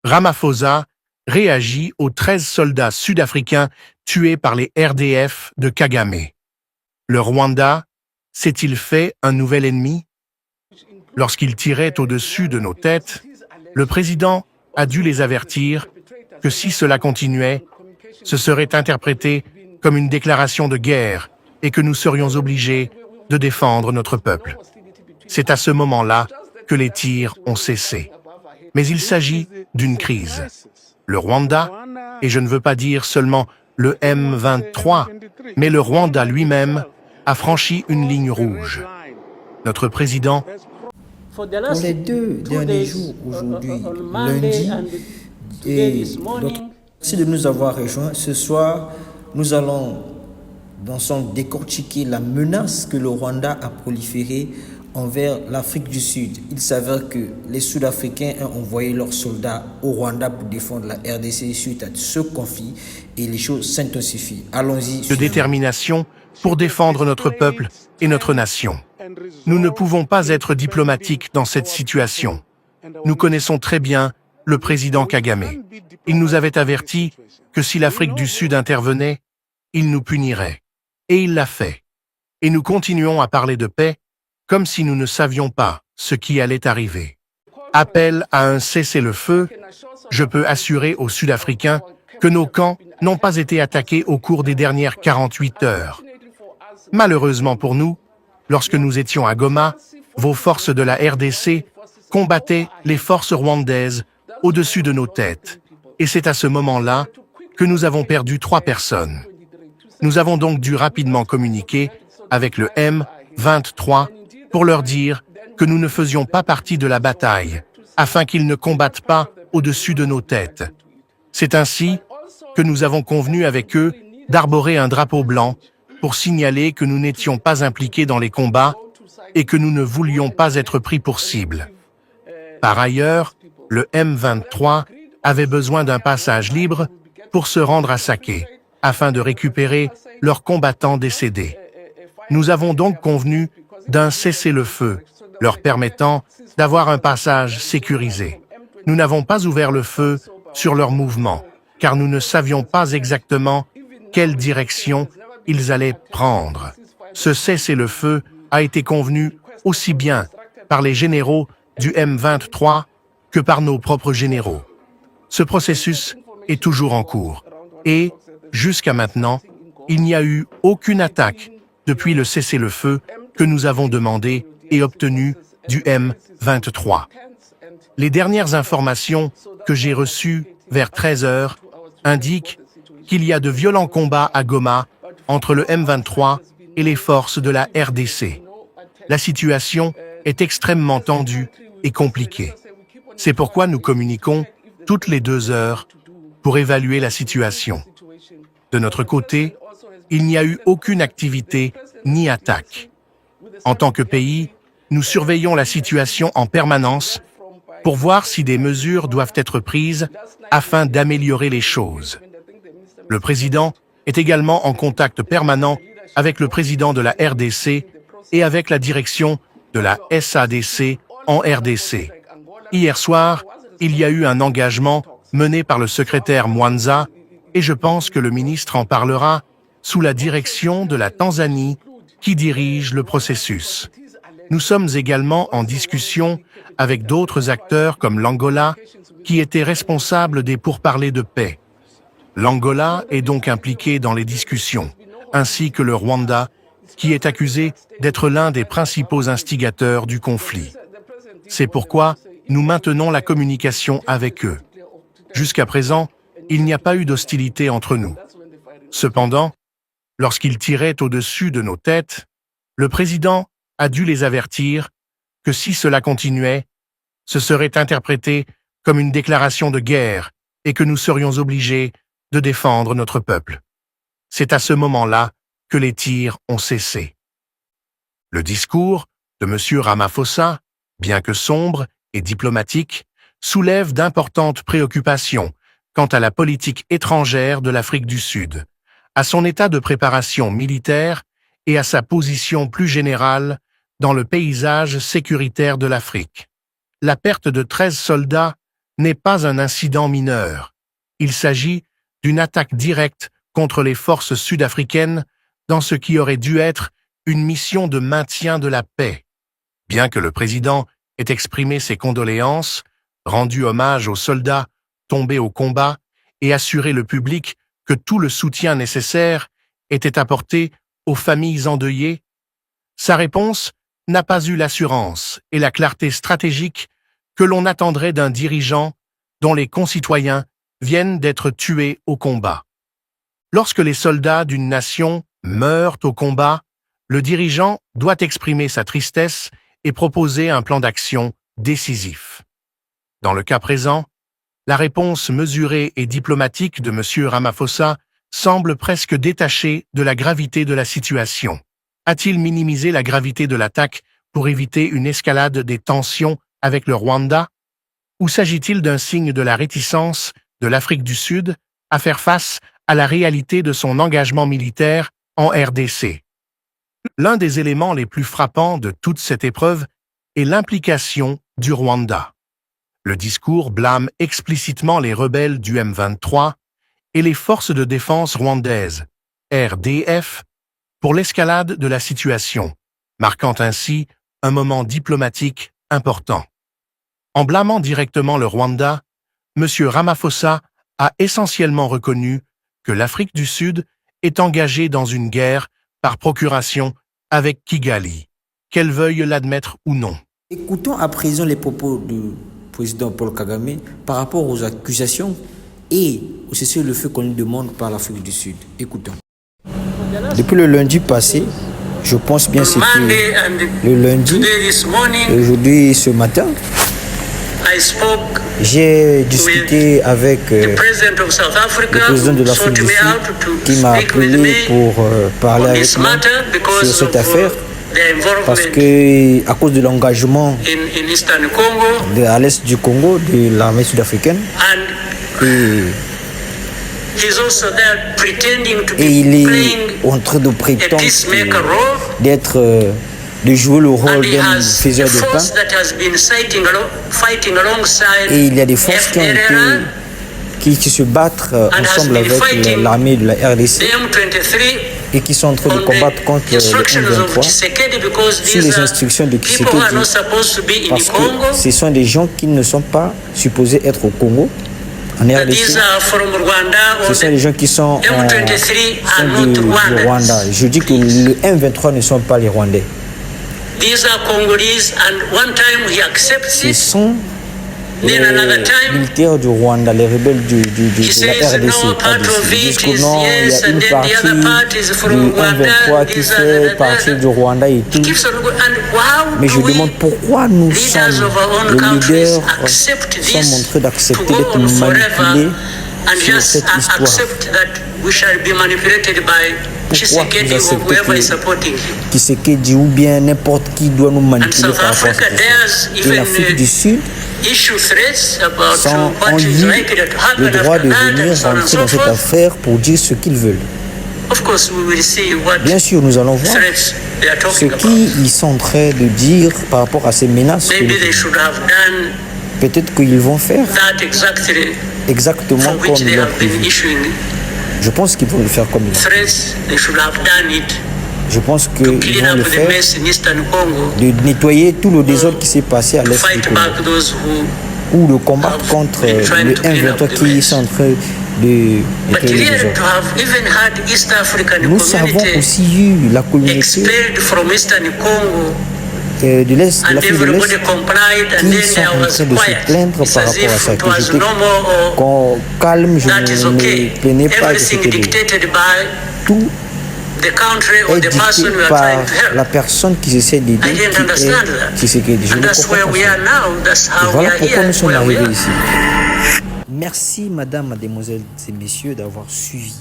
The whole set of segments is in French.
Ramaphosa réagit aux 13 soldats sud-africains tués par les RDF de Kagame. Le Rwanda s'est-il fait un nouvel ennemi? Lorsqu'il tirait au-dessus de nos têtes, le président a dû les avertir que si cela continuait, ce serait interprété comme une déclaration de guerre et que nous serions obligés de défendre notre peuple. C'est à ce moment-là que les tirs ont cessé. Mais il s'agit d'une crise. Le Rwanda, et je ne veux pas dire seulement le M23, mais le Rwanda lui-même, a franchi une ligne rouge. Notre président Pour les 2 derniers jours, aujourd'hui, lundi et l'autre, merci de nous avoir rejoints. Ce soir, nous allons ensemble décortiquer la menace que le Rwanda a proliférée envers l'Afrique du Sud. Il s'avère que les Sud-Africains ont envoyé leurs soldats au Rwanda pour défendre la RDC suite à ce conflit et les choses s'intensifient. Allons-y. De détermination pour défendre notre peuple et notre nation. Nous ne pouvons pas être diplomatiques dans cette situation. Nous connaissons très bien le président Kagame. Il nous avait averti que si l'Afrique du Sud intervenait, il nous punirait. Et il l'a fait. Et nous continuons à parler de paix comme si nous ne savions pas ce qui allait arriver. Appel à un cessez-le-feu, je peux assurer aux Sud-Africains que nos camps n'ont pas été attaqués au cours des dernières 48 heures. Malheureusement pour nous, lorsque nous étions à Goma, vos forces de la RDC combattaient les forces rwandaises au-dessus de nos têtes. Et c'est à ce moment-là que nous avons perdu 3 personnes. Nous avons donc dû rapidement communiquer avec le M23 pour leur dire que nous ne faisions pas partie de la bataille, afin qu'ils ne combattent pas au-dessus de nos têtes. C'est ainsi que nous avons convenu avec eux d'arborer un drapeau blanc pour signaler que nous n'étions pas impliqués dans les combats et que nous ne voulions pas être pris pour cible. Par ailleurs, le M23 avait besoin d'un passage libre pour se rendre à Saké, afin de récupérer leurs combattants décédés. Nous avons donc convenu d'un cessez-le-feu, leur permettant d'avoir un passage sécurisé. Nous n'avons pas ouvert le feu sur leurs mouvements, car nous ne savions pas exactement quelle direction ils allaient prendre. Ce cessez-le-feu a été convenu aussi bien par les généraux du M23 que par nos propres généraux. Ce processus est toujours en cours et, jusqu'à maintenant, il n'y a eu aucune attaque depuis le cessez-le-feu que nous avons demandé et obtenu du M23. Les dernières informations que j'ai reçues vers 13 heures indiquent qu'il y a de violents combats à Goma entre le M23 et les forces de la RDC. La situation est extrêmement tendue et compliquée. C'est pourquoi nous communiquons toutes les 2 heures pour évaluer la situation. De notre côté, il n'y a eu aucune activité ni attaque. En tant que pays, nous surveillons la situation en permanence pour voir si des mesures doivent être prises afin d'améliorer les choses. Le président est également en contact permanent avec le président de la RDC et avec la direction de la SADC en RDC. Hier soir, il y a eu un engagement mené par le secrétaire Mwanza et je pense que le ministre en parlera sous la direction de la Tanzanie qui dirige le processus. Nous sommes également en discussion avec d'autres acteurs comme l'Angola qui étaient responsables des pourparlers de paix. L'Angola est donc impliqué dans les discussions, ainsi que le Rwanda, qui est accusé d'être l'un des principaux instigateurs du conflit. C'est pourquoi nous maintenons la communication avec eux. Jusqu'à présent, il n'y a pas eu d'hostilité entre nous. Cependant, lorsqu'ils tiraient au-dessus de nos têtes, le président a dû les avertir que si cela continuait, ce serait interprété comme une déclaration de guerre et que nous serions obligés de défendre notre peuple. C'est à ce moment-là que les tirs ont cessé. Le discours de M. Ramaphosa, bien que sombre et diplomatique, soulève d'importantes préoccupations quant à la politique étrangère de l'Afrique du Sud, à son état de préparation militaire et à sa position plus générale dans le paysage sécuritaire de l'Afrique. La perte de 13 soldats n'est pas un incident mineur. Il s'agit d'une attaque directe contre les forces sud-africaines dans ce qui aurait dû être une mission de maintien de la paix. Bien que le président ait exprimé ses condoléances, rendu hommage aux soldats tombés au combat et assuré le public que tout le soutien nécessaire était apporté aux familles endeuillées, sa réponse n'a pas eu l'assurance et la clarté stratégique que l'on attendrait d'un dirigeant dont les concitoyens viennent d'être tués au combat. Lorsque les soldats d'une nation meurent au combat, le dirigeant doit exprimer sa tristesse et proposer un plan d'action décisif. Dans le cas présent, la réponse mesurée et diplomatique de M. Ramaphosa semble presque détachée de la gravité de la situation. A-t-il minimisé la gravité de l'attaque pour éviter une escalade des tensions avec le Rwanda? Ou s'agit-il d'un signe de la réticence de l'Afrique du Sud à faire face à la réalité de son engagement militaire en RDC? L'un des éléments les plus frappants de toute cette épreuve est l'implication du Rwanda. Le discours blâme explicitement les rebelles du M23 et les forces de défense rwandaises, RDF, pour l'escalade de la situation, marquant ainsi un moment diplomatique important. En blâmant directement le Rwanda, M. Ramaphosa a essentiellement reconnu que l'Afrique du Sud est engagée dans une guerre par procuration avec Kigali, qu'elle veuille l'admettre ou non. Écoutons à présent les propos du président Paul Kagame par rapport aux accusations et au cessez-le-feu qu'on lui demande par l'Afrique du Sud. Écoutons. Depuis le lundi passé, je pense bien c'était le lundi, et aujourd'hui ce matin, j'ai discuté avec le président de l'Afrique du Sud qui m'a appelé pour parler avec moi sur cette affaire parce que à cause de l'engagement à l'est du Congo de l'armée sud-africaine et il est en train de prétendre de jouer le rôle d'un faiseur de pain. Et il y a des forces qui se battent ensemble avec l'armée de la RDC et qui sont en train de combattre contre le M23 sur les instructions de Tshisekedi, parce que ce sont des gens qui ne sont pas supposés être au Congo, en RDC. Ce sont des gens qui sont du Rwanda. Je dis que le M23 ne sont pas les Rwandais. Ce sont les militaires du Rwanda, les rebelles de la RDC. Ils disent que non, il y a une partie du M23 qui fait partie du Rwanda et tout. Mais je demande pourquoi nous sommes, les leaders, sommes en train d'accepter d'être manipulés sur cette histoire. Pourquoi vous acceptez que Tshisekedi ou bien n'importe qui doit nous manipuler par rapport à cette histoire? Et l'Afrique du Sud ont eu le droit de venir rentrer dans cette affaire pour dire ce qu'ils veulent. Bien sûr, nous allons voir ce qu'ils sont en train de dire par rapport à ces menaces. Peut-être qu'ils vont faire exactement comme ils l'ont prévu. Je pense qu'ils vont le faire comme ils l'ont prévu. Je pense qu'ils vont le faire, de nettoyer tout le désordre qui s'est passé à l'est du Congo, ou de combattre contre le M23 qui est en train de créer le désordre. Nous avons aussi eu la communauté de l'Est, de l'Afrique de l'Est, qui sont en train de se plaindre par rapport à ça, que j'étais calme, je ne me plaignais pas de ce que tout est dicté par la personne qui essaie d'aider, qui est Tshisekedi. Je ne comprends pas ça. Et voilà pourquoi nous sommes arrivés ici. Merci, madame, mademoiselles et messieurs, d'avoir suivi.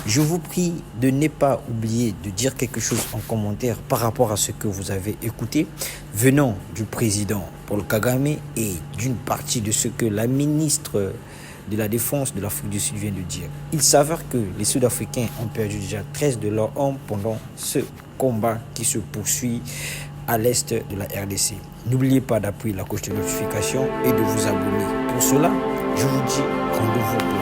Je vous prie de ne pas oublier de dire quelque chose en commentaire par rapport à ce que vous avez écouté venant du président Paul Kagame et d'une partie de ce que la ministre de la Défense de l'Afrique du Sud vient de dire. Il s'avère que les Sud-Africains ont perdu déjà 13 de leurs hommes pendant ce combat qui se poursuit à l'est de la RDC. N'oubliez pas d'appuyer la cloche de notification et de vous abonner. Pour cela, je vous dis rendez-vous pour